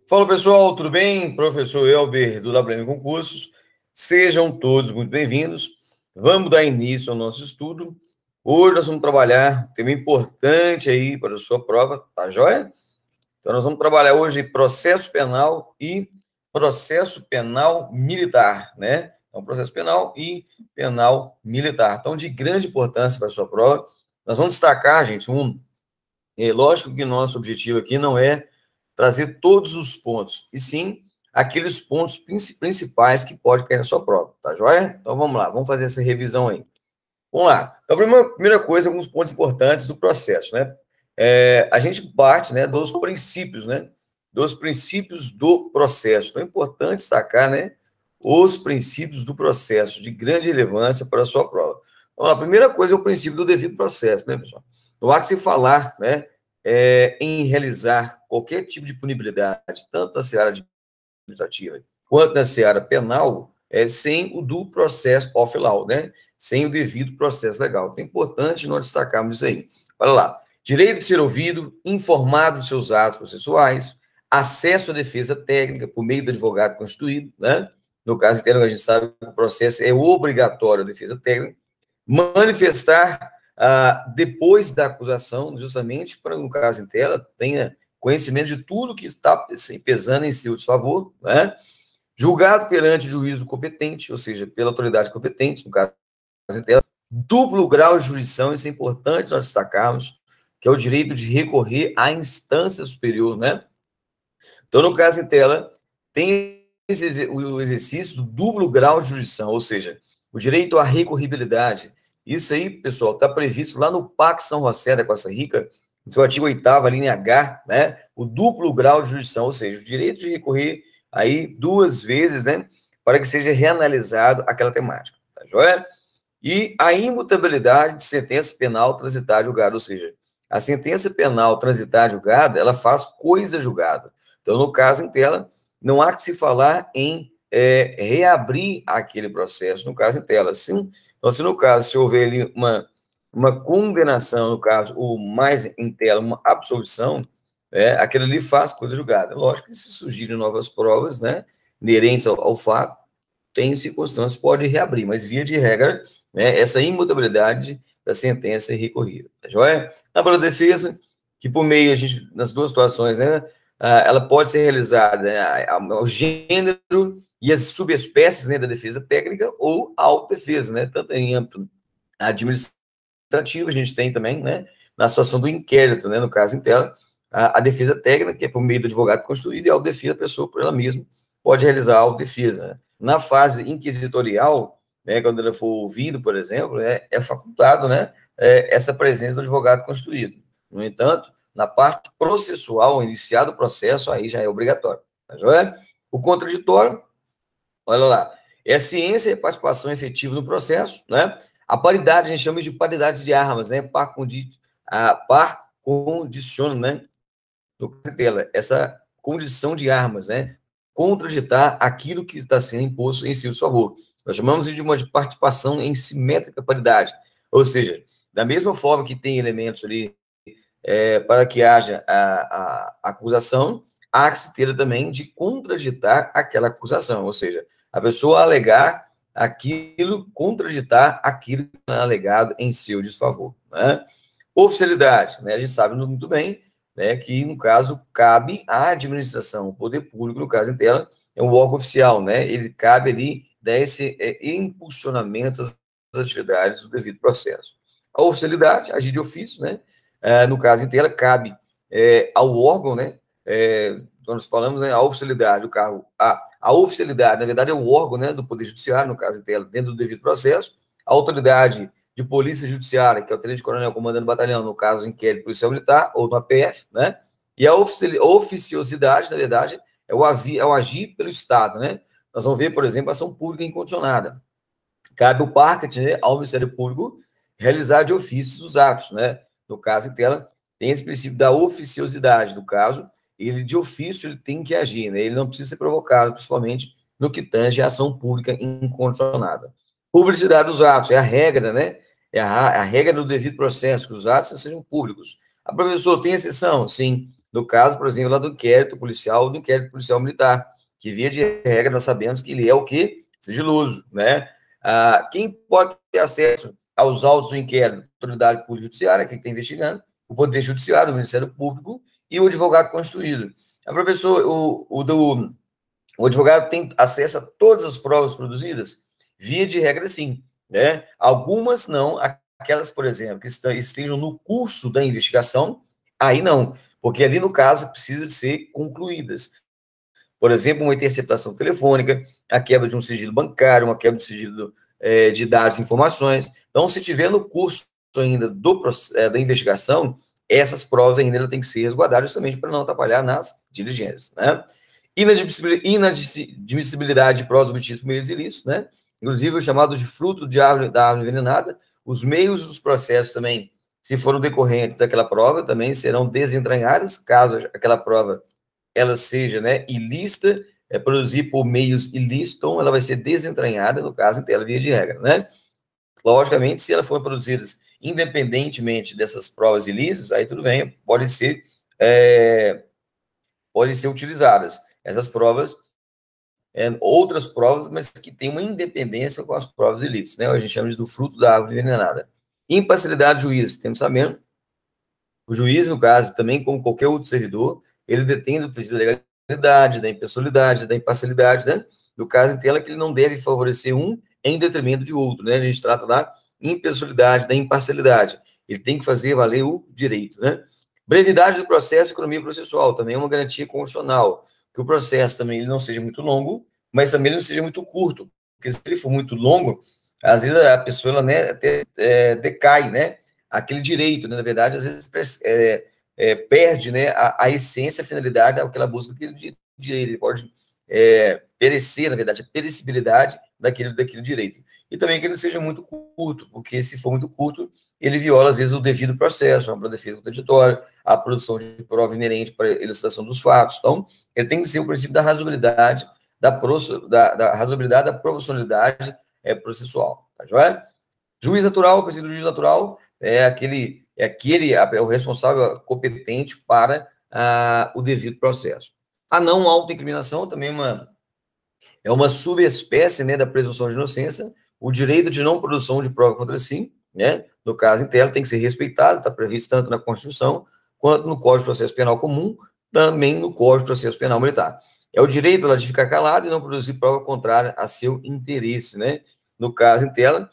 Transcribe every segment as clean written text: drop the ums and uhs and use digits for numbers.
Fala pessoal, tudo bem? Professor Elber do Labreme Concursos. Sejam todos muito bem-vindos. Vamos dar início ao nosso estudo. Hoje nós vamos trabalhar um tema importante aí para a sua prova, tá joia? Então nós vamos trabalhar hoje processo penal e processo penal militar, né? Então processo penal e penal militar. Então de grande importância para a sua prova. Nós vamos destacar, gente, lógico que nosso objetivo aqui não é trazer todos os pontos, e sim aqueles pontos principais que pode cair na sua prova, tá joia? Então vamos lá, vamos fazer essa revisão aí. Vamos lá. Então, primeira coisa, alguns pontos importantes do processo, né? A gente parte, né, dos princípios, né? Dos princípios do processo. Então, é importante destacar, né, os princípios do processo, de grande relevância para a sua prova. Então, a primeira coisa é o princípio do devido processo, né, pessoal? Não há que se falar, né, em realizar qualquer tipo de punibilidade, tanto na seara administrativa quanto na seara penal, sem o due process of law, né? Sem o devido processo legal. Então, é importante nós destacarmos isso aí. Olha lá. Direito de ser ouvido, informado dos seus atos processuais, acesso à defesa técnica por meio do advogado constituído, né? No caso inteiro, a gente sabe que o processo é obrigatório a defesa técnica, manifestar depois da acusação, justamente para, no caso em tela, tenha conhecimento de tudo que está pesando em seu desfavor, né? Julgado perante juízo competente, ou seja, pela autoridade competente, no caso em tela, duplo grau de jurisdição, isso é importante nós destacarmos, que é o direito de recorrer à instância superior, né? Então, no caso em tela, tem o exercício do duplo grau de jurisdição, ou seja, o direito à recorribilidade. Isso aí, pessoal, está previsto lá no Pacto São José da Costa Rica, no seu artigo 8º, linha H, né? O duplo grau de jurisdição, ou seja, o direito de recorrer aí 2 vezes, né? Para que seja reanalisado aquela temática, tá joia? E a imutabilidade de sentença penal transitada julgada, ou seja, a sentença penal transitada julgada, ela faz coisa julgada. Então, no caso em tela, não há que se falar em reabrir aquele processo, no caso em tela. Sim, então, se no caso, se houver ali uma condenação, no caso, ou mais em tela, uma absolvição, aquilo ali faz coisa julgada. Lógico que se surgirem novas provas, né, inerentes ao fato, tem circunstâncias, pode reabrir, mas via de regra, né, essa imutabilidade da sentença é recorrida, tá joia? Na prova defesa, que por meio, a gente, nas duas situações, né, ela pode ser realizada, né, ao gênero e as subespécies, né, da defesa técnica ou a autodefesa, né, tanto em âmbito administrativo, a gente tem também, né, na situação do inquérito, né, no caso em tela, a defesa técnica, que é por meio do advogado constituído, e a autodefesa, a pessoa por ela mesma pode realizar a autodefesa, né? Na fase inquisitorial, né, quando ela for ouvido, por exemplo, é facultado, né, essa presença do advogado constituído. No entanto, na parte processual, iniciado o processo, aí já é obrigatório. Tá joia? O contraditório, olha lá, é a ciência e a participação efetiva no processo, né? A paridade, a gente chama de paridade de armas, né? Par condiciona, né? Do tela, essa condição de armas, né? Contraditar aquilo que está sendo imposto em seu favor. Nós chamamos de uma participação em simétrica paridade, ou seja, da mesma forma que tem elementos ali para que haja a acusação, há que se ter também de contraditar aquela acusação, ou seja, a pessoa alegar aquilo, contraditar aquilo que é alegado em seu desfavor, né? Oficialidade, né? A gente sabe muito bem, né, que, no caso, cabe à administração, o poder público, no caso em tela, é um órgão oficial, né? Ele cabe ali dar esse impulsionamento às atividades do devido processo. A oficialidade, agir de ofício, né? No caso em tela, cabe ao órgão, né? Nós falamos, né, a oficialidade, a oficialidade, na verdade, é o órgão, né, do Poder Judiciário, no caso em tela, dentro do devido processo, a autoridade de polícia judiciária, que é o tenente-coronel comandando o batalhão, no caso, inquérito policial militar, ou no APF, né? E a oficiosidade, na verdade, é o agir pelo Estado, né? Nós vamos ver, por exemplo, a ação pública incondicionada. Cabe ao PARCAT, né, ao Ministério Público, realizar de ofício os atos, né? No caso em tela, tem esse princípio da oficiosidade do caso, ele de ofício ele tem que agir, né? Ele não precisa ser provocado, principalmente no que tange a ação pública incondicionada. Publicidade dos atos é a regra, né? É a regra do devido processo, que os atos sejam públicos. A professor tem exceção? Sim. No caso, por exemplo, lá do inquérito policial, do inquérito policial militar, que via de regra nós sabemos que ele é o quê? Sigiloso, né? Quem pode ter acesso aos autos do inquérito? A autoridade judiciária, quem está investigando, o Poder Judiciário, o Ministério Público e o advogado constituído. Professor, o advogado tem acesso a todas as provas produzidas? Via de regra, sim, né? Algumas não, aquelas, por exemplo, que estejam no curso da investigação, aí não, porque ali, no caso, precisa de ser concluídas. Por exemplo, uma interceptação telefônica, a quebra de um sigilo bancário, uma quebra de sigilo de dados e informações. Então, se tiver no curso ainda da investigação, essas provas ainda têm que ser resguardadas justamente para não atrapalhar nas diligências, né? Inadmissibilidade de provas obtidas por meios ilícitos, né? Inclusive o chamado de fruto da árvore envenenada, os meios dos processos também, se foram decorrentes daquela prova, também serão desentranhados, caso aquela prova ela seja, né, ilícita, produzir por meios ilícitos, então ela vai ser desentranhada, no caso, em tela via de regra, né? Logicamente, se ela for produzida independentemente dessas provas ilícitas, aí tudo bem, podem ser utilizadas essas provas, outras provas, mas que têm uma independência com as provas ilícitas, né? A gente chama do fruto da árvore envenenada. Imparcialidade do juiz, temos sabendo, o juiz, no caso, também como qualquer outro servidor, ele detém o princípio da legalidade, da impessoalidade, da imparcialidade, né? No caso em tela, que ele não deve favorecer um em detrimento de outro, né? A gente trata da impessoalidade, da imparcialidade. Ele tem que fazer valer o direito, né? Brevidade do processo e economia processual, também é uma garantia constitucional, que o processo também ele não seja muito longo, mas também ele não seja muito curto, porque se ele for muito longo, às vezes a pessoa, ela, né, até decai, né? Aquele direito, né? Na verdade, às vezes perde, né, a essência, a finalidade, o que ela busca daquele direito. Ele pode perecer, na verdade, a perecibilidade daquele direito. E também que ele seja muito curto, porque se for muito curto, ele viola, às vezes, o devido processo, a defesa contraditória, a produção de prova inerente para a elucidação dos fatos. Então, ele tem que ser o princípio da razoabilidade, da razoabilidade, da proporcionalidade processual. Tá joia? Juiz natural, o princípio do juiz natural é o responsável competente para o devido processo. A não autoincriminação também é uma subespécie, né, da presunção de inocência, o direito de não produção de prova contra si, né, no caso interno, tem que ser respeitado, está previsto tanto na Constituição, quanto no Código de Processo Penal Comum, também no Código de Processo Penal Militar. É o direito ela de ficar calado e não produzir prova contrária a seu interesse, né? No caso em tela,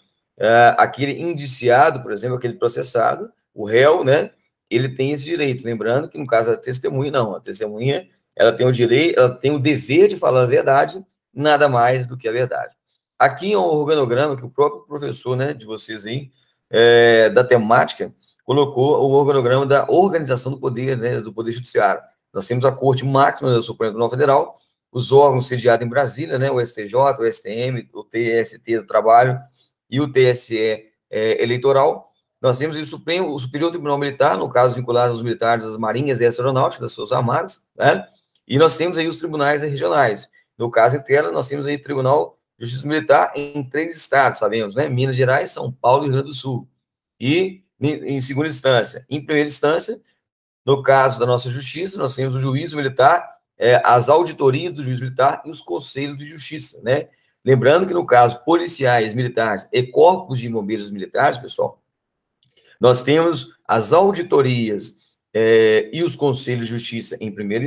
aquele indiciado, por exemplo, aquele processado, o réu, né? Ele tem esse direito. Lembrando que no caso da testemunha, não. A testemunha, ela tem o direito, ela tem o dever de falar a verdade, nada mais do que a verdade. Aqui é um organograma que o próprio professor, né, de vocês aí, da temática, colocou o organograma da organização do poder, né, do Poder Judiciário. Nós temos a Corte Máxima do Supremo Tribunal Federal, os órgãos sediados em Brasília, né, o STJ, o STM, o TST do Trabalho e o TSE eleitoral. Nós temos o Superior Tribunal Militar, no caso vinculado aos militares, das Marinhas e das Aeronáuticas, das Forças Armadas, né? E nós temos aí os tribunais regionais. No caso em tela, nós temos aí o Tribunal de Justiça Militar em 3 estados, sabemos, né? Minas Gerais, São Paulo e Rio Grande do Sul. E, em segunda instância, em primeira instância, no caso da nossa justiça, nós temos o juízo militar, as auditorias do juízo militar e os conselhos de justiça, né? Lembrando que, no caso, policiais militares e corpos de bombeiros militares, pessoal, nós temos as auditorias e os conselhos de justiça em primeira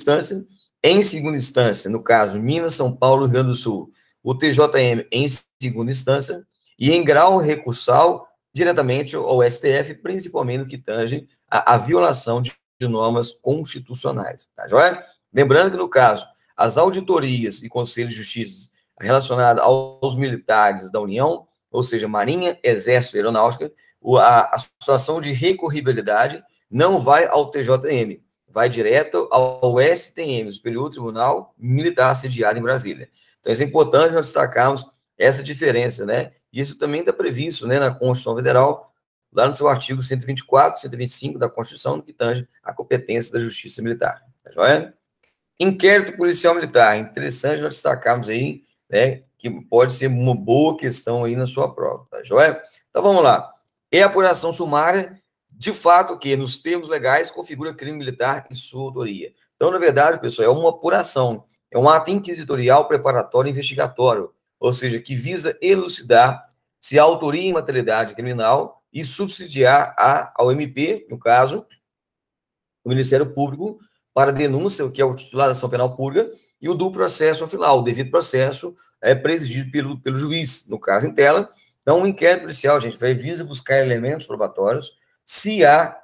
instância, em segunda instância, no caso, Minas, São Paulo e Rio Grande do Sul, o TJM em segunda instância, e em grau recursal, diretamente ao STF, principalmente no que tange a violação de normas constitucionais. Tá joia? Lembrando que, no caso, as auditorias e conselhos de justiça relacionadas aos militares da União, ou seja, Marinha, Exército e Aeronáutica, a situação de recorribilidade não vai ao TJM, vai direto ao STM, o Superior Tribunal Militar sediado em Brasília. Então, isso é importante nós destacarmos essa diferença, né? Isso também está previsto, né, na Constituição Federal, lá no seu artigo 124, 125 da Constituição, no que tange a competência da Justiça Militar. Tá joia? Inquérito policial militar. Interessante nós destacarmos aí, né, que pode ser uma boa questão aí na sua prova, tá joia? Então, vamos lá. É a apuração sumária de fato, que nos termos legais configura crime militar e sua autoria. Então, na verdade, pessoal, é uma apuração, é um ato inquisitorial preparatório investigatório, ou seja, que visa elucidar se a autoria em materialidade criminal e subsidiar ao MP, no caso, o Ministério Público, para denúncia, que é o titular da ação penal pública, e o do processo final, o devido processo é presidido pelo juiz, no caso em tela. Então, o inquérito policial, gente, visa buscar elementos probatórios se há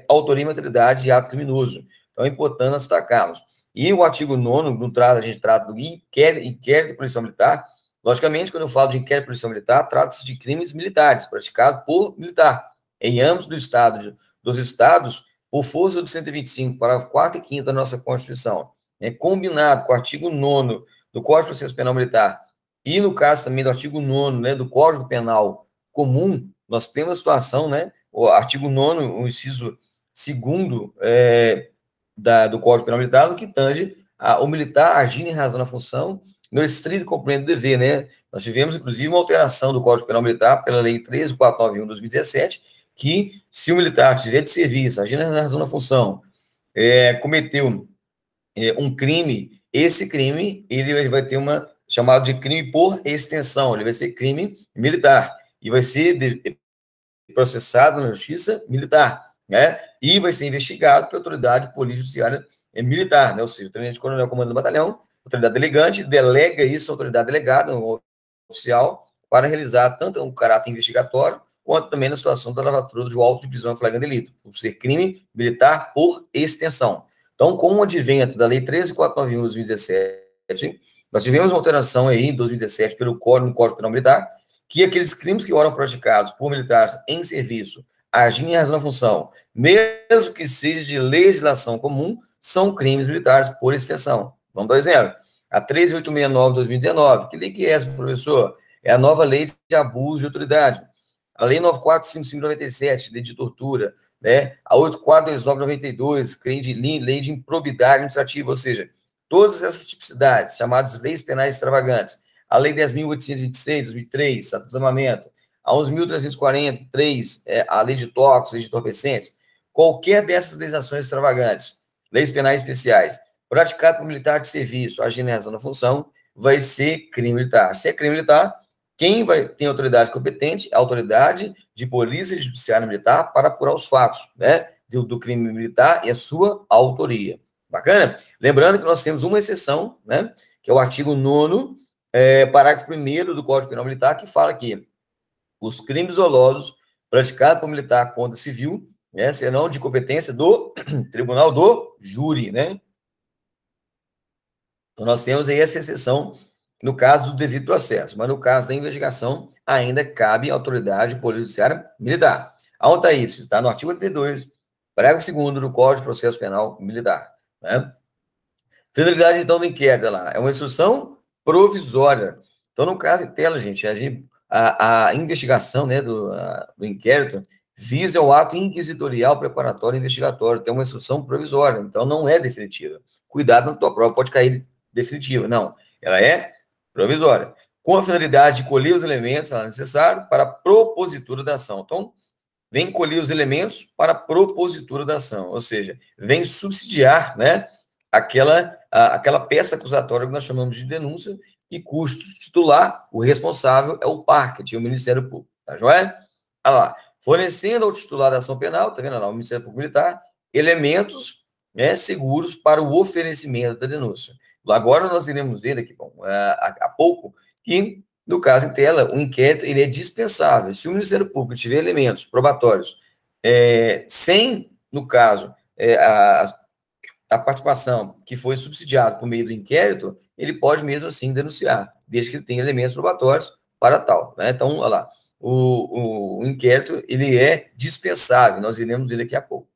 autoria e materialidade de ato criminoso. Então, é importante nós destacarmos. E o artigo 9º, a gente trata do inquérito policial militar. Logicamente, quando eu falo de inquérito policial militar, trata-se de crimes militares, praticados por militar, em âmbito dos estados, por força do 125, parágrafo 4º e 5º da nossa Constituição, combinado com o artigo 9º do Código de Processo Penal Militar, e no caso também do artigo 9º, né, do Código Penal Comum, nós temos a situação, né, o artigo 9º, o inciso 2º do Código Penal Militar, no que tange o militar agindo em razão da função, no estrito cumprimento do dever, né? Nós tivemos, inclusive, uma alteração do Código Penal Militar pela Lei 13.491 de 2017, que, se o militar tiver de serviço, agindo em razão da função, cometeu um crime, esse crime, ele vai ter chamado de crime por extensão, ele vai ser crime militar, e vai ser processado na justiça militar, né? E vai ser investigado pela autoridade polícia judiciária militar, né? Ou seja, o tenente-coronel comando do batalhão, autoridade delegante, delega isso à autoridade delegada, um oficial, para realizar tanto um caráter investigatório, quanto também na situação da lavatura do auto de prisão em flagrante delito, por ser crime militar por extensão. Então, com o advento da Lei 13.491 de 2017, nós tivemos uma alteração aí em 2017 no Código Penal Militar, que aqueles crimes que foram praticados por militares em serviço, agindo em razão da função, mesmo que seja de legislação comum, são crimes militares por extensão. Vamos dar um exemplo. A 13.869 de 2019, que lei que é essa, professor? É a nova lei de abuso de autoridade. A lei 9455 de 97, lei de tortura, né? A 8429 de 92, lei de improbidade administrativa, ou seja, todas essas tipicidades, chamadas leis penais extravagantes. A lei 10.826 de 2003, Estatuto do Desarmamento. A 11.343, a lei de tóxicos, lei de entorpecentes. Qualquer dessas legislações extravagantes, leis penais especiais, praticado por militar de serviço, agindo em razão da função, vai ser crime militar. Se é crime militar, quem tem autoridade competente? A autoridade de polícia e judiciária militar para apurar os fatos, né, do crime militar e a sua autoria. Bacana? Lembrando que nós temos uma exceção, né, que é o artigo 9º, parágrafo 1º do Código Penal Militar, que fala que os crimes dolosos praticados por militar contra civil, né, serão de competência do tribunal do júri, né? Então, nós temos aí essa exceção no caso do devido processo, mas no caso da investigação, ainda cabe à autoridade polícia judiciária militar. Aonde está isso? Está no artigo 82, parágrafo 2º do Código de Processo Penal Militar, né? Finalidade, então, do inquérito lá, é uma instrução provisória. Então, no caso em tela, gente, a investigação, né, do inquérito visa o ato inquisitorial preparatório investigatório, tem uma instrução provisória, então não é definitiva. Cuidado, na tua prova pode cair definitiva. Não, ela é provisória, com a finalidade de colher os elementos necessários para a propositura da ação. Então, vem colher os elementos para a propositura da ação, ou seja, vem subsidiar, né, aquela peça acusatória que nós chamamos de denúncia, e custo titular, o responsável é o parquet, o Ministério Público, tá joia? Olha lá, fornecendo ao titular da ação penal, tá vendo lá, o Ministério Público Militar, elementos, né, seguros para o oferecimento da denúncia. Agora nós iremos ver aqui, há pouco, que, no caso em tela, o inquérito ele é dispensável. Se o Ministério Público tiver elementos probatórios sem, no caso, a participação que foi subsidiada por meio do inquérito, ele pode mesmo assim denunciar, desde que ele tenha elementos probatórios para tal, né? Então, olha lá, o inquérito, ele é dispensável, nós iremos ver daqui a pouco.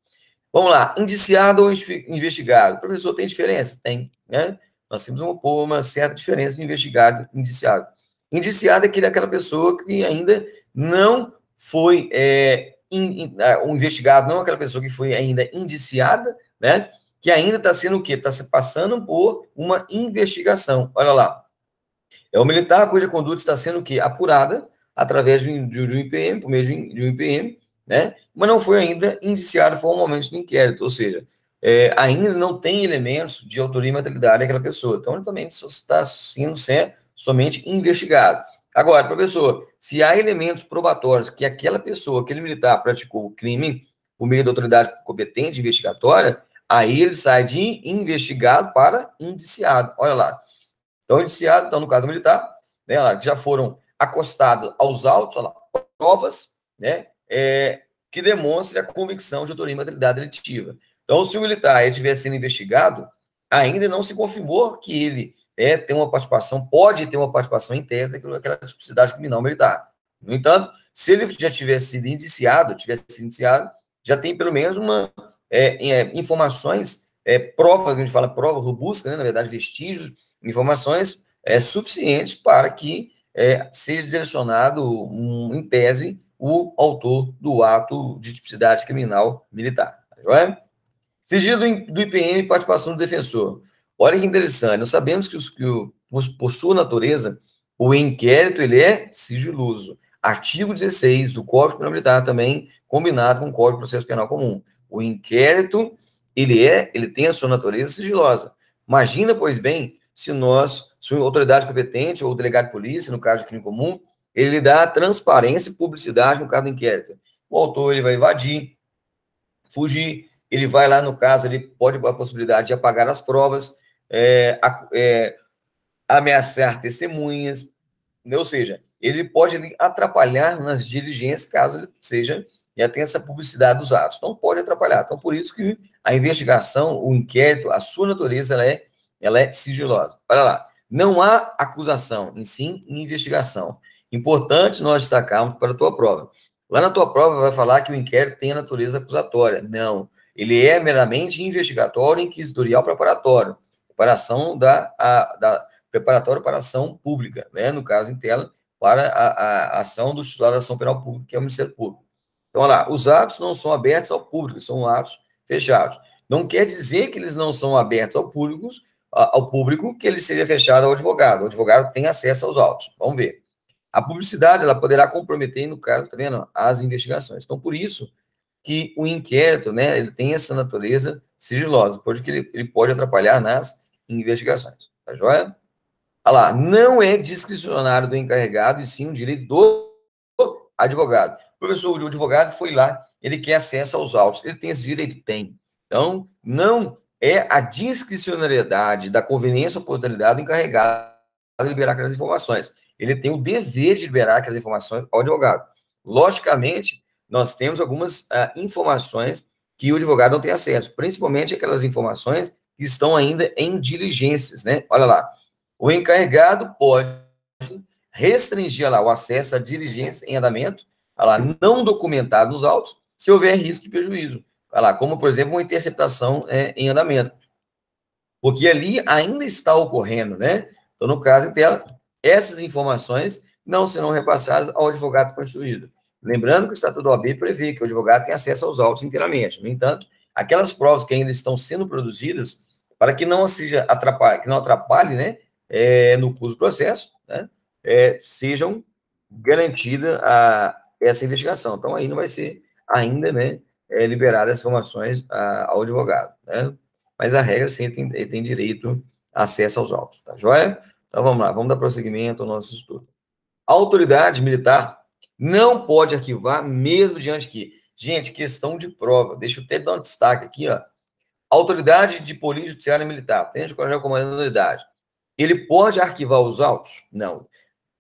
Vamos lá, indiciado ou investigado? Professor, tem diferença? Tem, né? Nós temos uma certa diferença de investigado e indiciado. Indiciado é aquela pessoa que ainda não foi, o investigado não é aquela pessoa que foi ainda indiciada, né? Que ainda está sendo o quê? Está se passando por uma investigação. Olha lá. É o militar cuja conduta está sendo o quê? Apurada através de um IPM, por meio de um IPM, né? Mas não foi ainda indiciado formalmente no inquérito, ou seja, ainda não tem elementos de autoria e materialidade daquela pessoa. Então, ele também está sendo somente investigado. Agora, professor, se há elementos probatórios que aquela pessoa, aquele militar, praticou o crime por meio da autoridade competente investigatória, aí ele sai de investigado para indiciado. Olha lá. Então, indiciado, então, no caso militar, né, lá, que já foram acostados aos autos, olha lá, provas, né, que demonstrem a convicção de autoria e materialidade delitiva. Então, se o militar estiver sendo investigado, ainda não se confirmou que ele tem uma participação, pode ter uma participação em tese daquela tipicidade criminal militar. No entanto, se ele já tivesse sido indiciado, já tem pelo menos informações, provas, a gente fala prova robusta, né, na verdade, vestígios, informações suficientes para que seja direcionado, em tese, o autor do ato de tipicidade criminal militar. Tá? Sigilo do IPM e participação do defensor. Olha que interessante, nós sabemos que, por sua natureza, o inquérito ele é sigiloso. Artigo 16 do Código Penal Militar também combinado com o Código de Processo Penal Comum. O inquérito, ele tem a sua natureza sigilosa. Imagina, pois bem, se a autoridade competente ou o delegado de polícia, no caso de crime comum, ele dá transparência e publicidade no caso do inquérito. O autor ele vai invadir, fugir, ele vai lá, no caso, ele pode ter a possibilidade de apagar as provas, ameaçar testemunhas, ou seja, ele pode atrapalhar nas diligências, caso ele já tenha essa publicidade dos atos. Então, pode atrapalhar. Então, por isso que a investigação, o inquérito, a sua natureza, ela é sigilosa. Olha lá, não há acusação, em sim investigação. Importante nós destacarmos para a tua prova. Lá na tua prova vai falar que o inquérito tem a natureza acusatória. Não, ele é meramente investigatório, inquisitorial, preparatório. Preparatório para ação pública, né? No caso em tela, para a ação do titular da ação penal pública, que é o Ministério Público. Então, olha lá, os atos não são abertos ao público, são atos fechados. Não quer dizer que eles não são abertos ao público, que ele seja fechado ao advogado. O advogado tem acesso aos autos. Vamos ver. A publicidade, ela poderá comprometer, no caso, tá vendo? As investigações. Então, por isso que o inquérito, né, ele tem essa natureza sigilosa, porque ele pode atrapalhar nas investigações. Tá joia? Olha lá, não é discricionário do encarregado, e sim um direito do advogado. O professor, o advogado foi lá, ele quer acesso aos autos, ele tem esse direito? Tem. Então, não é a discricionariedade da conveniência ou oportunidade do encarregado de liberar aquelas informações. Ele tem o dever de liberar aquelas informações ao advogado. Logicamente, nós temos algumas informações que o advogado não tem acesso, principalmente aquelas informações que estão ainda em diligências, né? Olha lá, o encarregado pode restringir lá, o acesso à diligência em andamento, lá, não documentado nos autos, se houver risco de prejuízo. Lá, como, por exemplo, uma interceptação em andamento. Porque ali ainda está ocorrendo, né? Então, no caso em tela, essas informações não serão repassadas ao advogado constituído. Lembrando que o Estatuto da OAB prevê que o advogado tem acesso aos autos inteiramente. No entanto, aquelas provas que ainda estão sendo produzidas, para que não atrapalhe, né, no curso do processo, né, sejam garantida essa investigação. Então, aí não vai ser ainda, né, liberada as informações ao advogado, né? Mas a regra, sim, ele tem direito a acesso aos autos, tá joia? Então, vamos lá, vamos dar prosseguimento ao nosso estudo. A autoridade militar não pode arquivar, mesmo diante que... Gente, questão de prova, deixa eu até dar um destaque aqui, ó. Autoridade de Polícia Judiciária Militar, tenente coronel comandante da unidade, ele pode arquivar os autos? Não.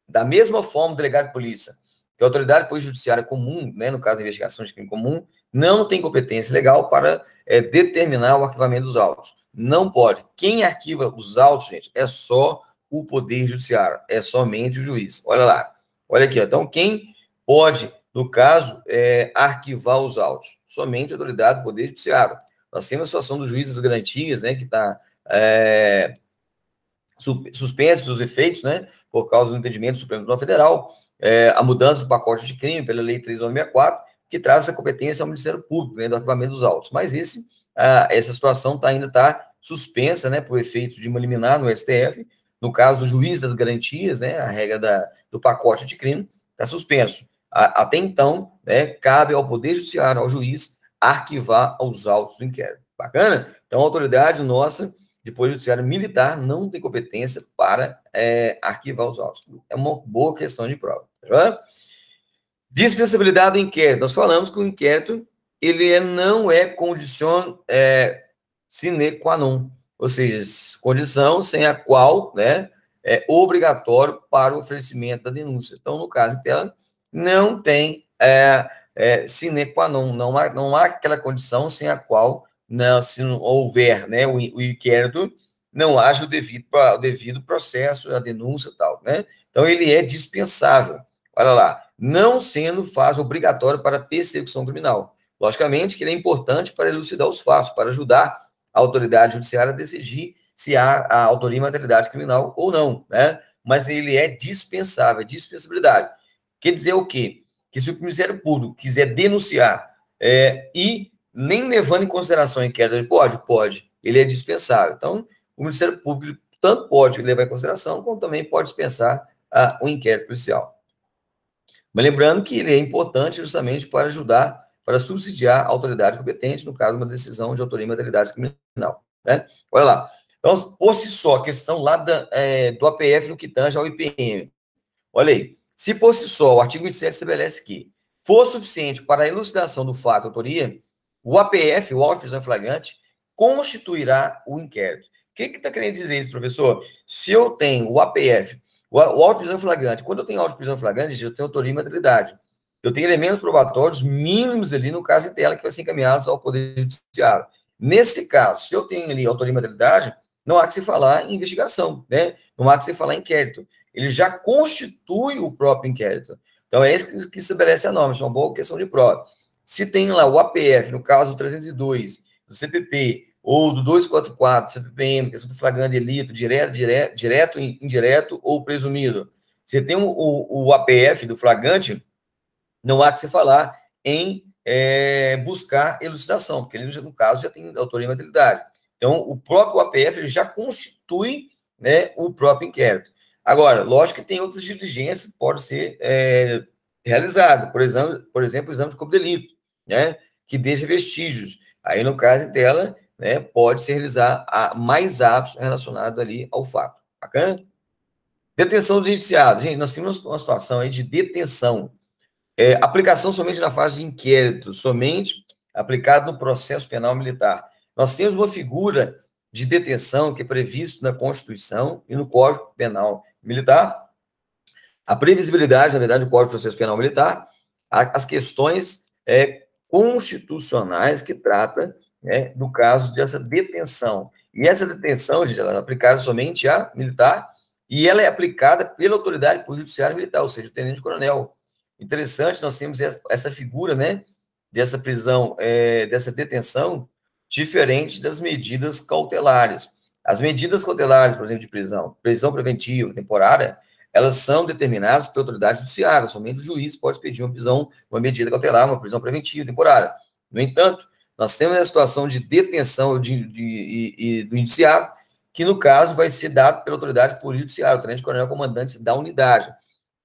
Da mesma forma, o delegado de polícia, que a autoridade de polícia judiciária comum, né, no caso da investigação de crime comum, não tem competência legal para determinar o arquivamento dos autos. Não pode. Quem arquiva os autos, gente, é só o Poder Judiciário, é somente o juiz. Olha lá. Olha aqui, ó. Então, quem pode, no caso, arquivar os autos? Somente a autoridade do Poder Judiciário. Nós temos a situação do juiz das garantias, né, que está suspensos os efeitos, né, por causa do entendimento do Supremo Tribunal Federal, a mudança do pacote de crime pela Lei 3.964, que traz essa competência ao Ministério Público, né, do arquivamento dos autos. Mas essa situação ainda está suspensa, né, por efeito de uma liminar no STF. No caso do juiz das garantias, né, a regra do pacote de crime está suspenso. Até então, né, cabe ao Poder Judiciário, ao juiz, arquivar os autos do inquérito. Bacana? Então, a autoridade nossa, de Poder Judiciário Militar, não tem competência para arquivar os autos. É uma boa questão de prova. Tá? Dispensabilidade do inquérito. Nós falamos que o inquérito ele não é condição sine qua non, ou seja, condição sem a qual, né, é obrigatório para o oferecimento da denúncia. Então, no caso dela, não tem sine qua non, não há aquela condição sem a qual, não, se não houver, né, o inquérito, não haja o devido processo, a denúncia e tal, né? Então, ele é dispensável. Olha lá, não sendo fase obrigatório para persecução criminal. Logicamente que ele é importante para elucidar os fatos, para ajudar a autoridade judiciária a decidir se há a autoria e materialidade criminal ou não, né? Mas ele é dispensável, dispensabilidade. Quer dizer o quê? Que se o Ministério Público quiser denunciar e nem levando em consideração o inquérito, ele pode, ele é dispensável. Então, o Ministério Público tanto pode levar em consideração, como também pode dispensar o inquérito policial. Mas lembrando que ele é importante justamente para ajudar, para subsidiar a autoridade competente, no caso de uma decisão de autoria e materialidade criminal. Né? Olha lá. Então, por si só, a questão lá do APF no que tange ao IPM. Olha aí. Se por si só o artigo 27 estabelece que for suficiente para a elucidação do fato de autoria, o APF, o auto de prisão em flagrante, constituirá o inquérito. O que está querendo dizer isso, professor? Se eu tenho o APF, o auto de prisão em flagrante, quando eu tenho auto de prisão em flagrante, eu tenho autoria e materialidade. Eu tenho elementos probatórios mínimos ali, no caso em tela, que vai ser encaminhados ao Poder Judiciário. Nesse caso, se eu tenho ali autoria e materialidade, não há que se falar em investigação, né? Não há que se falar em inquérito. Ele já constitui o próprio inquérito. Então, é isso que estabelece a norma, isso é uma boa questão de prova. Se tem lá o APF, no caso do 302, do CPP, ou do 244, CPPM, questão do flagrante delito, direto, indireto ou presumido. Você tem o APF do flagrante, não há que se falar em buscar elucidação, porque ele, no caso, já tem autoria e materialidade. Então, o próprio APF ele já constitui, né, o próprio inquérito. Agora, lógico que tem outras diligências que podem ser realizadas, por exemplo, o exame de corpo de delito, né, que deixa vestígios. Aí, no caso dela, né, pode se realizar mais atos relacionados ali ao fato. Bacana? Detenção do indiciado. Gente, nós temos uma situação aí de detenção. Aplicação somente na fase de inquérito, somente aplicado no processo penal militar. Nós temos uma figura de detenção que é previsto na Constituição e no Código Penal Militar. A previsibilidade, na verdade, do Código de Processo Penal Militar, as questões constitucionais que trata, né, do caso dessa detenção. E essa detenção, gente, ela é aplicada somente à militar e ela é aplicada pela autoridade judiciária militar, ou seja, o tenente-coronel. Interessante, nós temos essa figura, né, dessa prisão, dessa detenção, diferente das medidas cautelares. As medidas cautelares, por exemplo, de prisão preventiva, temporária, elas são determinadas pela autoridade judiciária, somente o juiz pode pedir uma medida cautelar, uma prisão preventiva, temporária. No entanto, nós temos a situação de detenção do indiciado, que no caso vai ser dado pela autoridade judiciária, o tenente-coronel comandante da unidade.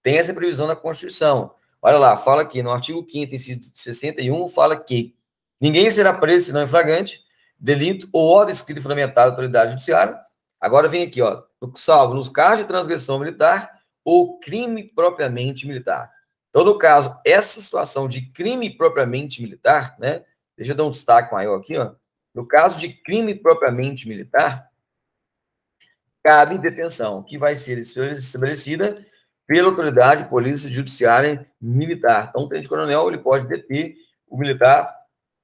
Tem essa previsão na Constituição. Olha lá, fala aqui, no artigo 5º, inciso 61, fala que ninguém será preso senão em flagrante, delito ou ordem escrita e fundamentada da autoridade judiciária. Agora vem aqui, ó, salvo nos casos de transgressão militar ou crime propriamente militar. Então, no caso, essa situação de crime propriamente militar, né? Deixa eu dar um destaque maior aqui, ó. No caso de crime propriamente militar, cabe detenção, que vai ser estabelecida pela autoridade polícia judiciária militar. Então, o tenente-coronel ele pode deter o militar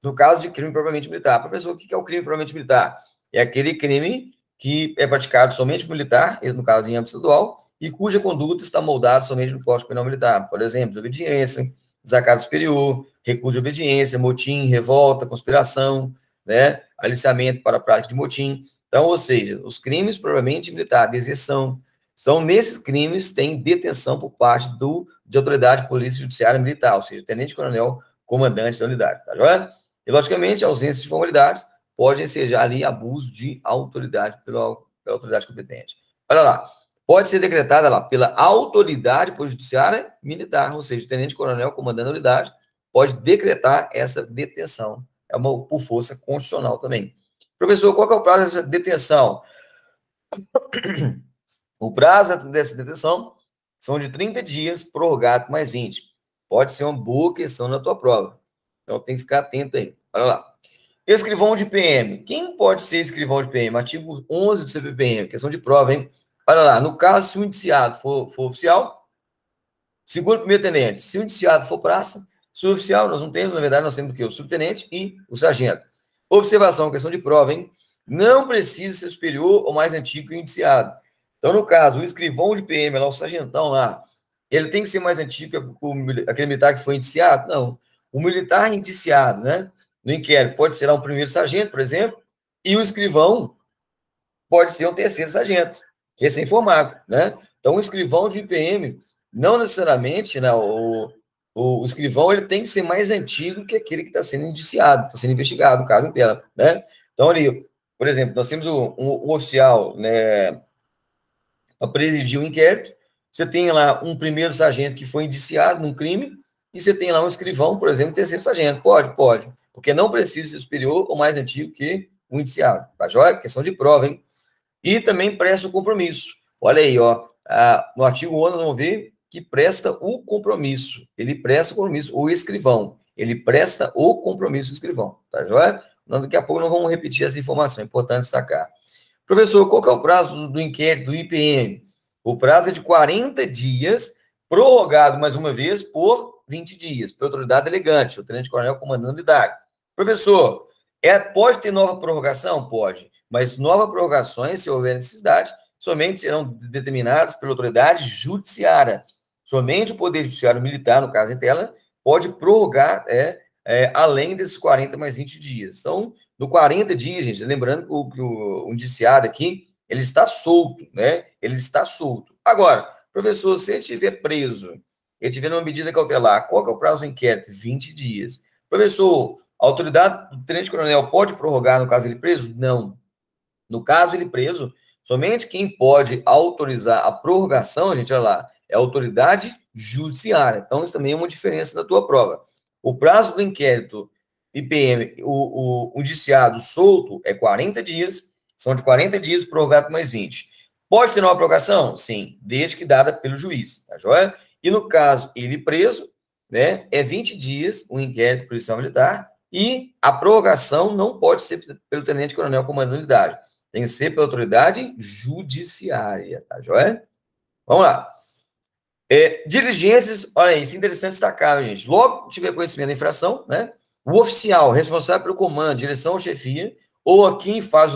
no caso de crime propriamente militar. Professor, o que é o crime propriamente militar? É aquele crime que é praticado somente por militar, no caso em âmbito estadual, e cuja conduta está moldada somente no Código Penal Militar. Por exemplo, desobediência, desacato superior, recusa de obediência, motim, revolta, conspiração, né, aliciamento para a prática de motim. Então, ou seja, os crimes propriamente militares, deserção, são nesses crimes tem detenção por parte de autoridade polícia judiciária militar, ou seja, tenente-coronel, comandante da unidade, tá joia? E, logicamente, a ausência de formalidades pode ensejar ali abuso de autoridade pela autoridade competente. Olha lá, pode ser decretada lá pela autoridade judiciária militar, ou seja, o tenente-coronel, comandante da unidade, pode decretar essa detenção. É por força constitucional também. Professor, qual que é o prazo dessa detenção? O prazo dessa detenção são de 30 dias, prorrogado mais 20. Pode ser uma boa questão na tua prova. Então, tem que ficar atento aí. Olha lá. Escrivão de PM. Quem pode ser escrivão de PM? Artigo 11 do CPPM. Questão de prova, hein? Olha lá. No caso, se o indiciado for oficial, segundo primeiro-tenente. Se o indiciado for praça, se o oficial, nós não temos, na verdade, nós temos o quê? O subtenente e o sargento. Observação, questão de prova, hein? Não precisa ser superior ou mais antigo que o indiciado. Então, no caso, o escrivão de PM, lá, o sargentão lá, ele tem que ser mais antigo que aquele militar que foi indiciado? Não. O militar indiciado, né, no inquérito, pode ser lá um primeiro sargento, por exemplo, e o escrivão pode ser um terceiro sargento, recém-formado, né? Então, o escrivão de IPM, não necessariamente, né, o escrivão ele tem que ser mais antigo que aquele que está sendo indiciado, está sendo investigado, no caso dela, né? Então, ali, por exemplo, nós temos um oficial, né, a presidir o inquérito, você tem lá um primeiro sargento que foi indiciado num crime, e você tem lá um escrivão, por exemplo, um terceiro sargento. Pode, porque não precisa ser superior ou mais antigo que o indiciado. Tá joia? Questão de prova, hein? E também presta o compromisso. Olha aí, ó, no artigo 11, nós vamos ver que presta o compromisso. Ele presta o compromisso, o escrivão. Ele presta o compromisso do escrivão. Tá joia? Daqui a pouco nós vamos repetir essa informação, é importante destacar. Professor, qual que é o prazo do inquérito do IPM? O prazo é de 40 dias, prorrogado mais uma vez por 20 dias, por autoridade delegante, o tenente-coronel comandando a unidade. Professor, pode ter nova prorrogação? Pode, mas novas prorrogações, se houver necessidade, somente serão determinadas pela autoridade judiciária. Somente o Poder Judiciário Militar, no caso em tela, pode prorrogar além desses 40 mais 20 dias. Então, no 40 dias, gente, lembrando que o indiciado aqui, ele está solto, né? Ele está solto. Agora, professor, se ele estiver preso, ele estiver numa medida cautelar, qual que é o prazo do inquérito? 20 dias. Professor, a autoridade do tenente-coronel pode prorrogar no caso ele preso? Não. No caso ele preso, somente quem pode autorizar a prorrogação, gente, olha lá, é a autoridade judiciária. Então, isso também é uma diferença na tua prova. O prazo do inquérito IPM, o indiciado solto é 40 dias, são de 40 dias, prorrogado mais 20. Pode ter nova prorrogação? Sim, desde que dada pelo juiz, tá joia? E no caso, ele preso, né, é 20 dias o inquérito policial militar e a prorrogação não pode ser pelo tenente-coronel comandante da unidade, tem que ser pela autoridade judiciária, tá joia? Vamos lá. Diligências, olha isso, interessante destacar, gente. Logo que tiver conhecimento da infração, né? O oficial responsável pelo comando, direção ou chefia, ou a quem faz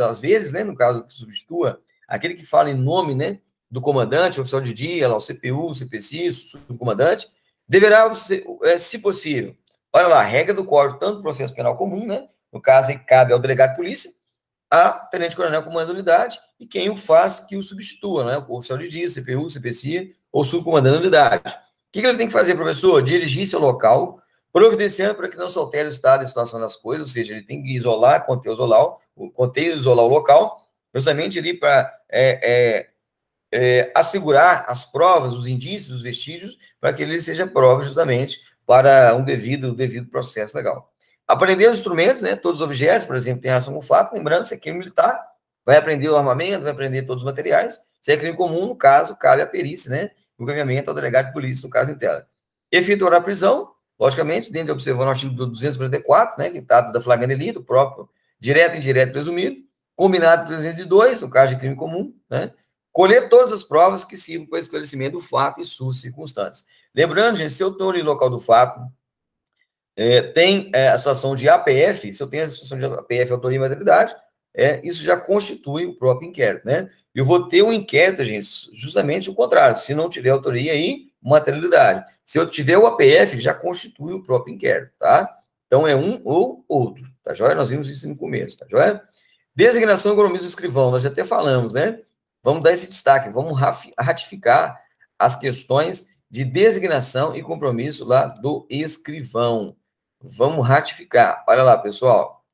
às vezes, né? No caso que substitua, aquele que fala em nome, né? Do comandante, oficial de dia, lá, o CPU, o CPC, o comandante, deverá, se possível, olha lá, a regra do Código, tanto do processo penal comum, né? No caso, aí cabe ao delegado de polícia, a tenente-coronel comando da unidade, e quem o faz que o substitua, né? O oficial de dia, CPU, CPC, ou subcomandante da unidade. O que ele tem que fazer, professor? Dirigir-se ao local, providenciando para que não se altere o estado e a situação das coisas, ou seja, ele tem que isolar, conter e isolar o local, justamente ali para assegurar as provas, os indícios, os vestígios, para que ele seja prova justamente para um devido processo legal. Aprender os instrumentos, né, todos os objetos, por exemplo, tem relação com o fato, lembrando, se é crime militar, vai aprender o armamento, vai aprender todos os materiais, se é crime comum, no caso, cabe a perícia, né, o encaminhamento ao delegado de polícia, no caso em tela. Efetuar a prisão, logicamente, dentro de observando o artigo 244, né, que trata da flagrante delito, próprio, direto e indireto presumido, combinado 302, no caso de crime comum, né, colher todas as provas que sirvam para o esclarecimento do fato e suas circunstâncias. Lembrando, gente, se eu estou ali no local do fato, tem a situação de APF, se eu tenho a situação de APF, autoria e materialidade, isso já constitui o próprio inquérito, né? Eu vou ter um inquérito, gente, justamente o contrário, se não tiver autoria e materialidade. Se eu tiver o APF, já constitui o próprio inquérito, tá? Então, é um ou outro, tá joia? Nós vimos isso no começo, tá joia? Designação e compromisso do escrivão, nós já até falamos, né? Vamos dar esse destaque, vamos ratificar as questões de designação e compromisso lá do escrivão. Vamos ratificar. Olha lá, pessoal.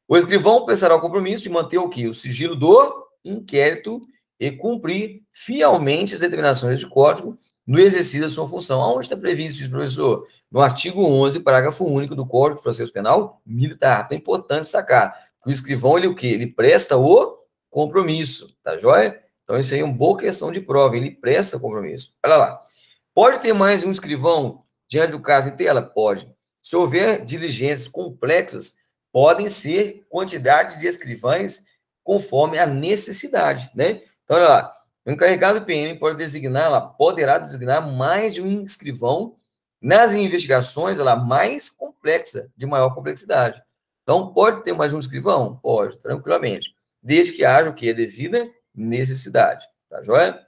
O escrivão prestará o compromisso de manter o quê? O sigilo do inquérito e cumprir fielmente as determinações de código, no exercício da sua função. Aonde está previsto isso, professor? No artigo 11, parágrafo único do Código de Processo Penal Militar. Então, é importante destacar que o escrivão, ele o quê? Ele presta o compromisso, tá joia? Então, isso aí é uma boa questão de prova, ele presta compromisso. Olha lá. Pode ter mais um escrivão diante do caso em tela? Pode. Se houver diligências complexas, podem ser quantidade de escrivães conforme a necessidade, né? Então, olha lá, o encarregado do PM pode designar, ela poderá designar mais de um escrivão nas investigações, ela mais complexa, de maior complexidade. Então, pode ter mais um escrivão? Pode, tranquilamente, desde que haja o que? Devida necessidade, tá joia?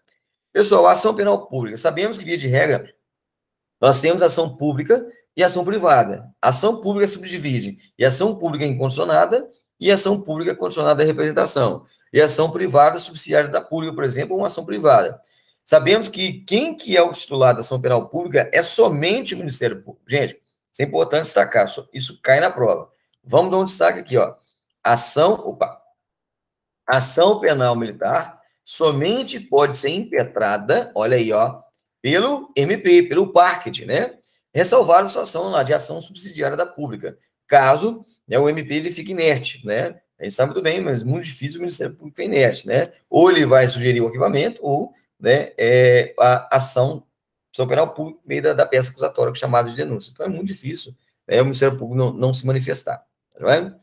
Pessoal, ação penal pública. Sabemos que, via de regra, nós temos ação pública e ação privada. Ação pública subdivide em ação pública incondicionada e ação pública condicionada à representação. E ação privada subsidiária da pública, por exemplo, uma ação privada. Sabemos que quem que é o titular da ação penal pública é somente o Ministério Público. Gente, isso é importante destacar, isso cai na prova. Vamos dar um destaque aqui, ó. Ação penal militar somente pode ser impetrada, olha aí, ó, pelo MP, pelo parquet, né? Ressalvar a situação lá de ação subsidiária da pública, caso, né, o MP ele fique inerte, né? A gente sabe muito bem, mas muito difícil o Ministério Público ficar inerte, né? Ou ele vai sugerir o arquivamento, ou, né, a ação penal pública no meio da peça acusatória, chamada de denúncia. Então é muito difícil, né, o Ministério Público não se manifestar, tá vendo?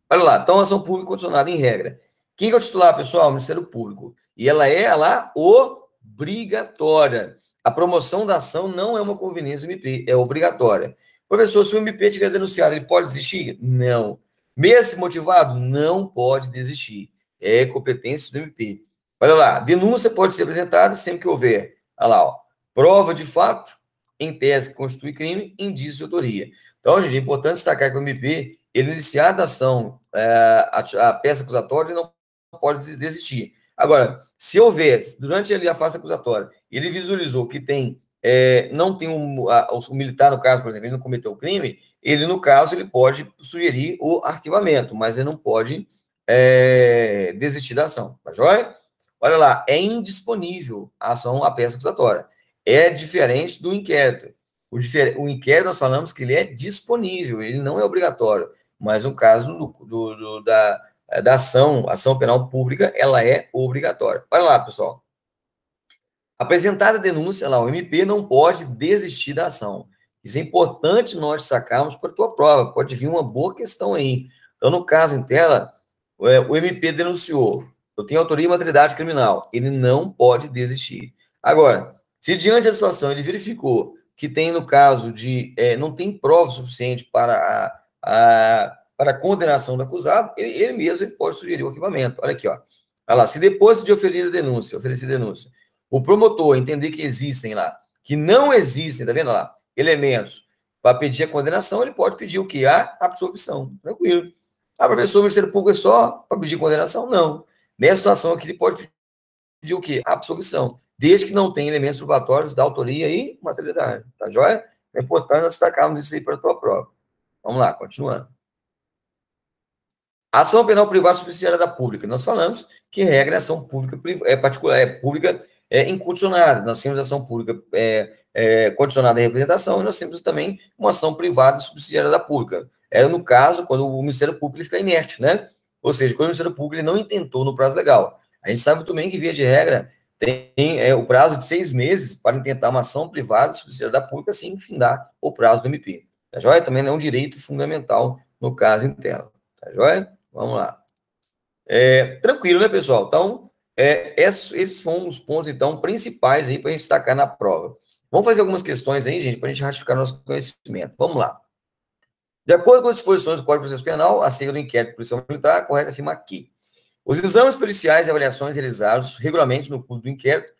Olha lá, então ação pública condicionada em regra. Quem que é o titular, pessoal? O Ministério Público. E ela é lá obrigatória. A promoção da ação não é uma conveniência do MP, é obrigatória. Professor, se o MP tiver denunciado, ele pode desistir? Não. Mesmo motivado? Não pode desistir. É competência do MP. Olha lá, denúncia pode ser apresentada sempre que houver, olha lá, ó, prova de fato, em tese que constitui crime, indício de autoria. Então, gente, é importante destacar que o MP, ele iniciar a ação, a peça acusatória, não pode desistir. Agora, se houver, durante a fase acusatória, ele visualizou que não tem o militar, no caso, por exemplo, ele não cometeu o crime, ele, no caso, ele pode sugerir o arquivamento, mas ele não pode desistir da ação, tá joia? Olha lá, é indisponível a peça acusatória. É diferente do inquérito. O inquérito, nós falamos que ele é disponível, ele não é obrigatório, mas no caso da ação penal pública, ela é obrigatória. Olha lá, pessoal. Apresentada a denúncia, lá, o MP não pode desistir da ação. Isso é importante nós destacarmos para a tua prova, pode vir uma boa questão aí. Então, no caso em tela, o MP denunciou, eu tenho autoria e materialidade criminal, ele não pode desistir. Agora, se diante da situação ele verificou que tem, no caso de, não tem prova suficiente para a condenação do acusado, ele mesmo pode sugerir o arquivamento. Olha aqui, ó. Olha lá, se depois de oferecer denúncia, o promotor entender que existem lá, que não existem, tá vendo lá, elementos para pedir a condenação, ele pode pedir o quê? A absolvição. Tranquilo. Ah, professor, o Ministério Público é só para pedir condenação? Não. Nessa situação aqui, ele pode pedir o quê? A absolvição, desde que não tenha elementos probatórios da autoria e materialidade. Tá joia? É importante nós destacarmos isso aí para a tua prova. Vamos lá, continuando. Ação penal privada subsidiária da pública. Nós falamos que regra é ação pública particular, pública incondicionada. Nós temos ação pública condicionada à representação e nós temos também uma ação privada subsidiária da pública. No caso, quando o Ministério Público fica inerte, né? Ou seja, quando o Ministério Público ele não intentou no prazo legal. A gente sabe também que, via de regra, tem o prazo de 6 meses para intentar uma ação privada subsidiária da pública, assim que findar o prazo do MP. Tá joia? Também é um direito fundamental no caso em tela. Tá joia? Vamos lá. Tranquilo, né, pessoal? Então, esses foram os pontos, então, principais aí para a gente destacar na prova. Vamos fazer algumas questões aí, gente, para a gente ratificar nosso conhecimento. Vamos lá. De acordo com as disposições do Código de Processo Penal, acerca do inquérito policial militar, é correto afirmar que os exames periciais e avaliações realizados regularmente no curso do inquérito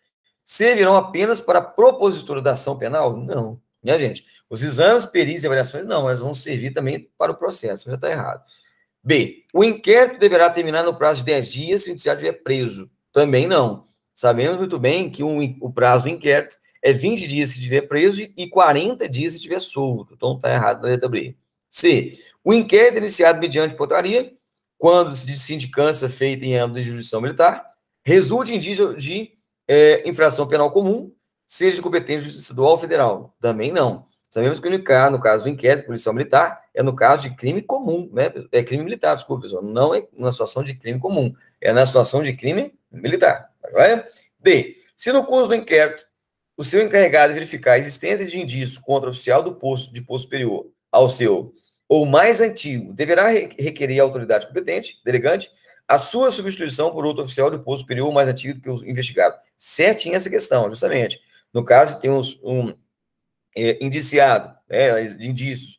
servirão apenas para a propositura da ação penal? Não, né, gente? Os exames, perícias e avaliações, não, elas vão servir também para o processo, já está errado. B, o inquérito deverá terminar no prazo de 10 dias se o indiciado estiver preso. Também não. Sabemos muito bem que o prazo do inquérito é 20 dias se estiver preso e 40 dias se estiver solto. Então, está errado na letra B. C, o inquérito é iniciado mediante portaria, quando se sindicância feita em âmbito de jurisdição militar, resulte em indício de infração penal comum, seja de competência estadual ou federal. Também não. Sabemos que no caso do inquérito policial militar, é no caso de crime comum, né? É crime militar, desculpa, pessoal. Não é na situação de crime comum, é na situação de crime militar. Tá joia? D. Se no curso do inquérito, o seu encarregado verificar a existência de indícios contra o oficial do posto, de posto superior ao seu ou mais antigo, deverá requerer à autoridade competente, delegante, a sua substituição por outro oficial de posto superior ou mais antigo do que o investigado. Certinha essa questão, justamente. No caso, tem indiciado, de indícios,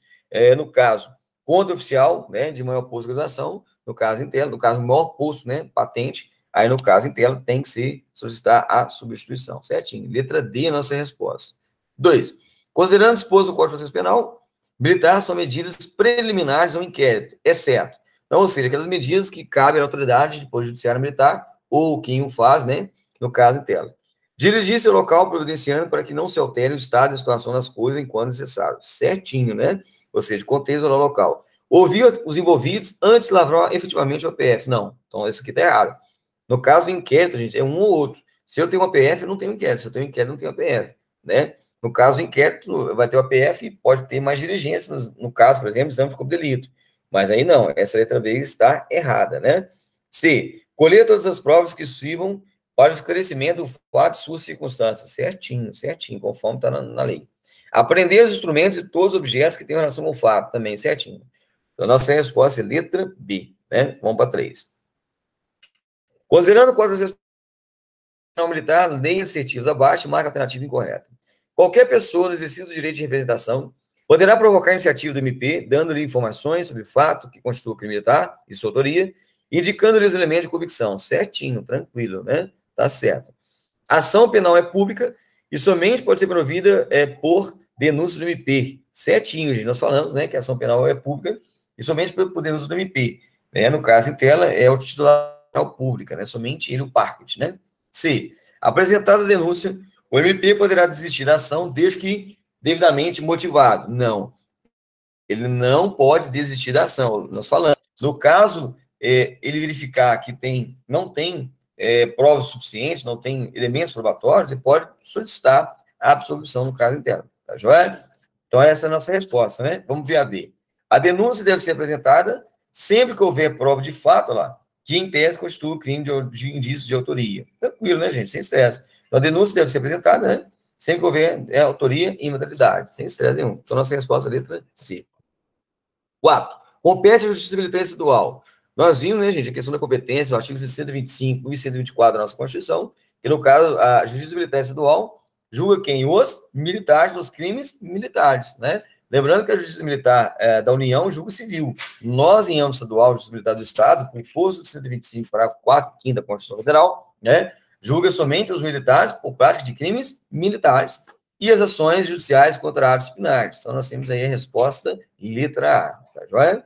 no caso, contra oficial, né, de maior posto de graduação, no caso interno, no caso, maior posto, né, patente, aí no caso interno tem que se solicitar a substituição, certinho. Letra D, nossa resposta. 2. Considerando o disposto do Código de Processo Penal, militar são medidas preliminares ao inquérito, exceto, então, ou seja, aquelas medidas que cabem à autoridade de poder judiciário militar, ou quem o faz, né, no caso interno. Dirigir-se ao local providenciando para que não se altere o estado e a situação das coisas enquanto necessário. Certinho, né? Ou seja, contexto no local. Ouvir os envolvidos antes de lavrar efetivamente o APF. Não. Então, isso aqui está errado. No caso do inquérito, gente, é um ou outro. Se eu tenho um APF, eu não tenho inquérito. Se eu tenho inquérito, eu não tenho APF. Né? No caso do inquérito, vai ter o APF e pode ter mais diligência. No caso, por exemplo, exame de corpo de delito. Mas aí não. Essa letra B está errada, né? C. Colher todas as provas que sirvam para o esclarecimento do fato e suas circunstâncias. Certinho, certinho, conforme está na lei. Aprender os instrumentos e todos os objetos que têm relação com o fato, também, certinho. Então, nossa resposta é letra B, né? Vamos para 3. Considerando o Código de Processo Penal Militar, lei assertivos abaixo, marca alternativa incorreta. Qualquer pessoa no exercício do direito de representação poderá provocar iniciativa do MP, dando-lhe informações sobre o fato que constitui o crime militar e sua autoria, indicando-lhe os elementos de convicção. Certinho, tranquilo, né? Tá certo. A ação penal é pública e somente pode ser provida por denúncia do MP. Certinho, gente. Nós falamos, né, que a ação penal é pública e somente por denúncia do MP. Né? No caso em tela, é o titular pública, né? Somente ele, o parquet, né? C. Apresentada a denúncia, o MP poderá desistir da ação desde que devidamente motivado. Não. Ele não pode desistir da ação. Nós falamos. No caso, ele verificar que não tem provas suficientes, não tem elementos probatórios, ele pode solicitar a absolvição no caso interno. Tá joia? Então, essa é a nossa resposta, né? Vamos ver a D. A denúncia deve ser apresentada sempre que houver prova de fato lá, que em tese constitui crime de indício de autoria. Tranquilo, né, gente? Sem estresse. Então, a denúncia deve ser apresentada, né? Sempre que houver autoria e imaturidade. Sem estresse nenhum. Então, nossa resposta é a letra C. 4. Compete a Justiça Militar Estadual. Nós vimos, né, gente, a questão da competência, o artigo 125 e 124 da nossa Constituição, que, no caso, a Justiça Militar Estadual julga quem? Os militares dos crimes militares, né? Lembrando que a Justiça Militar da União julga civil. Nós, em âmbito estadual, a Justiça Militar do Estado, com força do 125, parágrafo 4 e 5 da Constituição Federal, né, julga somente os militares por prática de crimes militares e as ações judiciais contra atos disciplinares. Então, nós temos aí a resposta letra A, tá joia?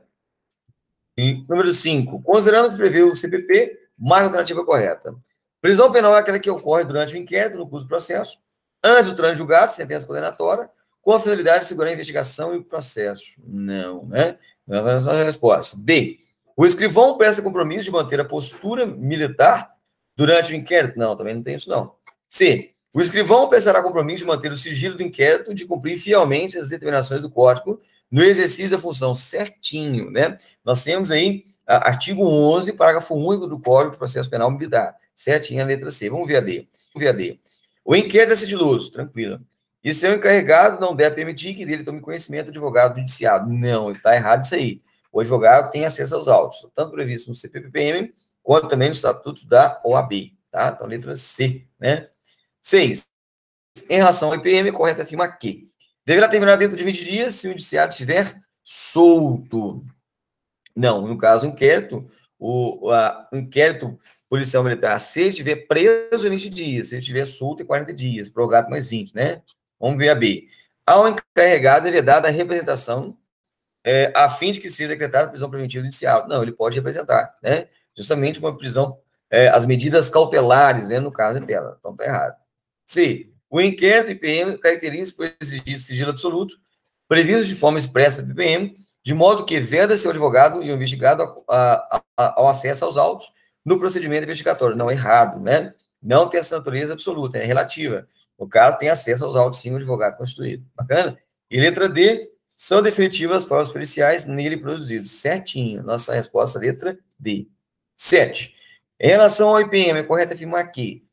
E número 5, considerando que prevê o CPP, mais alternativa correta. Prisão penal é aquela que ocorre durante o inquérito, no curso do processo, antes do trânsito julgado, sentença condenatória, com a finalidade de segurar a investigação e o processo. Não, né? Não é a resposta. B, o escrivão presta compromisso de manter a postura militar durante o inquérito? Não, também não tem isso, não. C, o escrivão prestará compromisso de manter o sigilo do inquérito e de cumprir fielmente as determinações do Código no exercício da função. Certinho, né? Nós temos aí artigo 11, parágrafo único do Código de Processo Penal Militar. Certinho, a letra C. Vamos ver a D. Vamos ver a D. O inquérito é sigiloso, tranquilo. E seu encarregado não deve permitir que dele tome conhecimento do advogado do indiciado. Não, está errado isso aí. O advogado tem acesso aos autos, tanto previsto no CPPM, quanto também no Estatuto da OAB. Tá? Então, letra C, né? 6. Em relação ao IPM, é correto afirmar que deverá terminar dentro de 20 dias se o indiciado estiver solto. Não, no caso, o inquérito, o inquérito policial militar, se ele estiver preso em 20 dias, se ele estiver solto em 40 dias, prorrogado mais 20, né? Vamos ver a B. Ao encarregado é vedada a representação a fim de que seja decretada prisão preventiva do indiciado. Não, ele pode representar, né? Justamente uma prisão, as medidas cautelares, né, no caso dela. Então, está errado. C. O inquérito IPM caracteriza por exigir sigilo absoluto, previsto de forma expressa do IPM, de modo que veda seu advogado e o investigado ao acesso aos autos no procedimento investigatório. Não, errado, né? Não tem essa natureza absoluta, é relativa. no caso, tem acesso aos autos sim, o advogado constituído. Bacana? E letra D, são definitivas as provas periciais nele produzidos. Certinho. Nossa resposta, letra D. 7. Em relação ao IPM, é correto afirmar que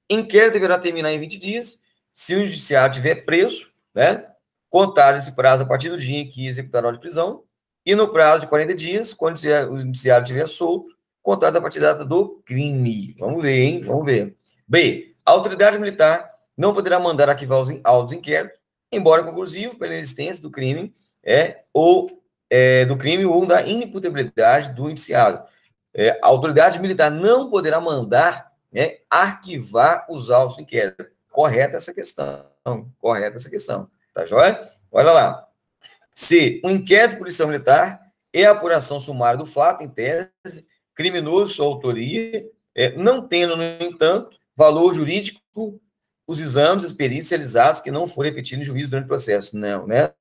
inquérito deverá terminar em 20 dias, se o indiciado tiver preso, né? Contar esse prazo a partir do dia em que executar a ordem de prisão, e no prazo de 40 dias, quando o indiciado estiver solto, contados a partir da data do crime. Vamos ver, hein? Vamos ver. B. A autoridade militar não poderá mandar arquivar os autos inquéritos, embora conclusivo pela existência do crime do crime ou da imputabilidade do indiciado. A autoridade militar não poderá mandar, né, arquivar os autos do inquérito. Correta essa questão. Correta essa questão. Tá joia? Olha lá. C. O inquérito policial militar é a apuração sumária do fato, em tese, criminoso sua autoria, não tendo, no entanto, valor jurídico os exames, as perícias realizados que não forem repetidos no juízo durante o processo. Não, né?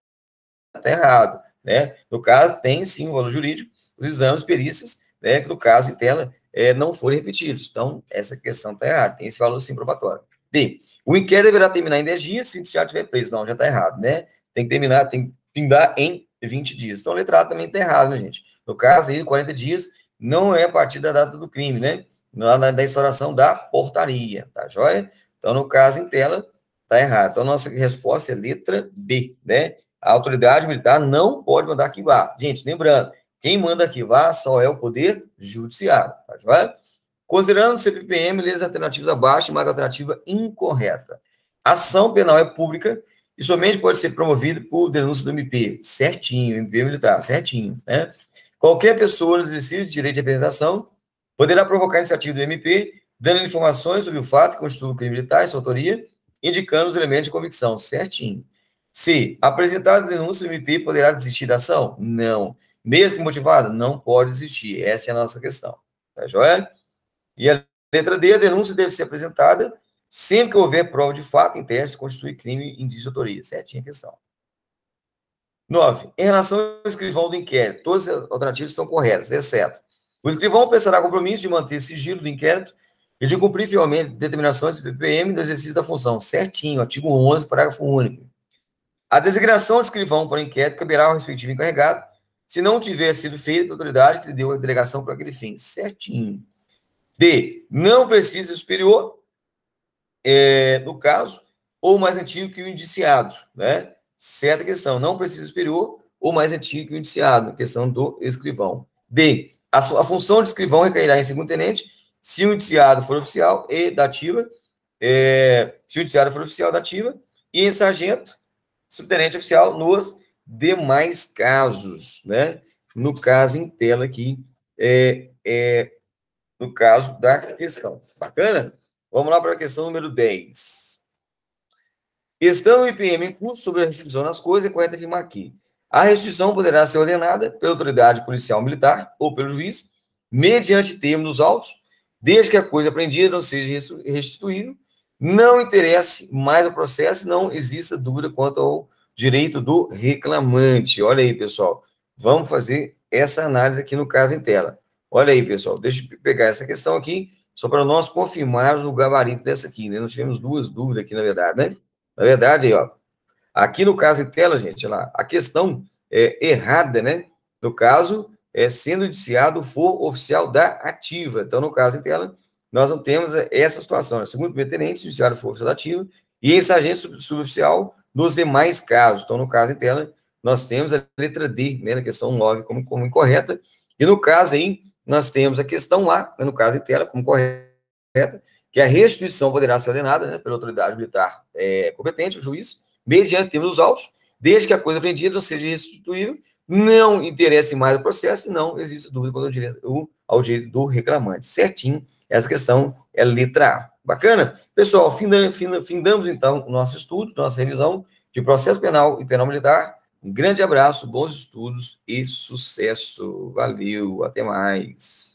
Está errado, né? No caso, tem sim o valor jurídico, os exames, perícias, né, que no caso, em tela, não forem repetidos. Então, essa questão está errada, tem esse valor sim probatório. D. O inquérito deverá terminar em 10 dias se o indiciado estiver preso. Não, já está errado, né? Tem que terminar, tem que findar em 20 dias. Então, a letra A também está errado, né, gente? No caso aí, 40 dias não é a partir da data do crime, né? Da instauração da portaria, tá joia? Então, no caso, em tela, está errado. Então, nossa resposta é letra B, né? A autoridade militar não pode mandar arquivar. Gente, lembrando, quem manda arquivar só é o Poder Judiciário, tá joia? Considerando o CPPM, leis alternativas abaixo, mais alternativa incorreta. Ação penal é pública e somente pode ser promovida por denúncia do MP. Certinho, MP militar, certinho, né? Qualquer pessoa no exercício de direito de representação poderá provocar a iniciativa do MP, dando informações sobre o fato que constitui o crime militar e sua autoria, indicando os elementos de convicção. Certinho. C. Apresentada a denúncia do MP poderá desistir da ação? Não. Mesmo motivada? Não pode desistir. Essa é a nossa questão. Tá joia? E a letra D, a denúncia deve ser apresentada sempre que houver prova de fato em teste constituir crime indício de autoria. Certinha a questão. 9. Em relação ao escrivão do inquérito, todas as alternativas estão corretas, exceto o escrivão prestará compromisso de manter sigilo do inquérito e de cumprir fielmente determinações do PPM no exercício da função. Certinho, artigo 11, parágrafo único. A designação de escrivão para o inquérito caberá ao respectivo encarregado, se não tiver sido feita pela autoridade que lhe deu a delegação para aquele fim. Certinho. D. Não precisa superior, no caso, ou mais antigo que o indiciado, né? Certa questão. Não precisa superior ou mais antigo que o indiciado, questão do escrivão. D. A função de escrivão recairá em segundo tenente se o indiciado for oficial e da ativa, se o indiciado for oficial da ativa, e em sargento, subtenente oficial nos demais casos, né? No caso em tela aqui, no caso da questão. Bacana? Vamos lá para a questão número 10. Estando o IPM em curso sobre a restituição das coisas, é correto afirmar aqui. A restituição poderá ser ordenada pela autoridade policial militar ou pelo juiz, mediante termo dos autos, desde que a coisa apreendida não seja restituída, não interesse mais o processo, não exista dúvida quanto ao direito do reclamante. Olha aí, pessoal. Vamos fazer essa análise aqui no caso em tela. Olha aí, pessoal. Deixa eu pegar essa questão aqui, só para nós confirmarmos o gabarito dessa aqui, né? Nós tivemos duas dúvidas aqui, na verdade, né? Na verdade, aí, ó. Aqui no caso em tela, gente, olha lá, a questão é errada, né? No caso, sendo indiciado for oficial da ativa. Então, no caso em tela, nós não temos essa situação. Né? Segundo o tenente, indiciado for oficial da ativa, e em sargento suboficial nos demais casos. Então, no caso em tela, nós temos a letra D, né, na questão 9, como incorreta. E no caso aí, nós temos a questão A, né, no caso em tela, como correta, que a restituição poderá ser ordenada, né, pela autoridade militar competente, o juiz, mediante termos dos autos, desde que a coisa apreendida não seja restituível, não interesse mais o processo e não existe dúvida quanto ao direito do reclamante. Certinho, essa questão é a letra A. Bacana? Pessoal, findamos então o nosso estudo, nossa revisão de processo penal e penal militar. Um grande abraço, bons estudos e sucesso. Valeu, até mais.